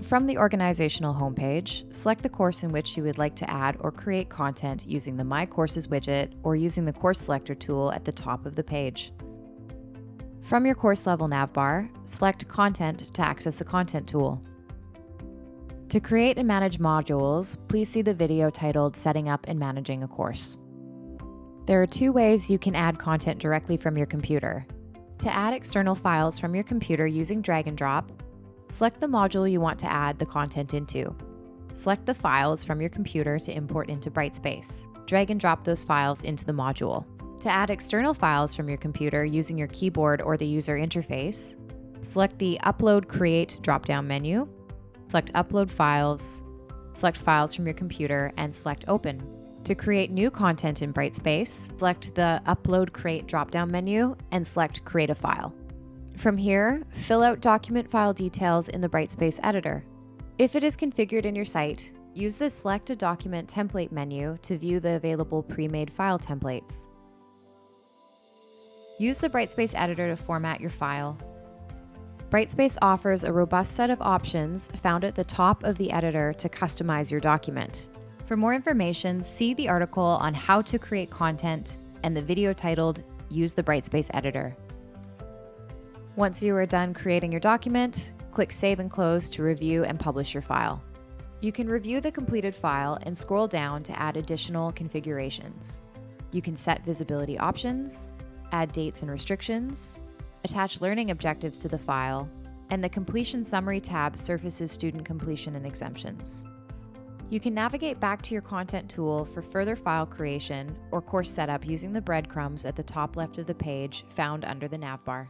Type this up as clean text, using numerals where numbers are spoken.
From the organizational homepage, select the course in which you would like to add or create content using the My Courses widget or using the Course Selector tool at the top of the page. From your course level navbar, select Content to access the Content tool. To create and manage modules, please see the video titled Setting Up and Managing a Course. There are two ways you can add content directly from your computer. To add external files from your computer using drag and drop, select the module you want to add the content into. Select the files from your computer to import into Brightspace. Drag and drop those files into the module. To add external files from your computer using your keyboard or the user interface, select the Upload Create drop-down menu, select Upload Files, select Files from your computer, and select Open. To create new content in Brightspace, select the Upload Create drop-down menu and select Create a File. From here, fill out document file details in the Brightspace editor. If it is configured in your site, use the Select a Document Template menu to view the available pre-made file templates. Use the Brightspace editor to format your file. Brightspace offers a robust set of options found at the top of the editor to customize your document. For more information, see the article on how to create content and the video titled Use the Brightspace editor. Once you are done creating your document, click Save and Close to review and publish your file. You can review the completed file and scroll down to add additional configurations. You can set visibility options, add dates and restrictions, attach learning objectives to the file, and the Completion Summary tab surfaces student completion and exemptions. You can navigate back to your content tool for further file creation or course setup using the breadcrumbs at the top left of the page found under the navbar.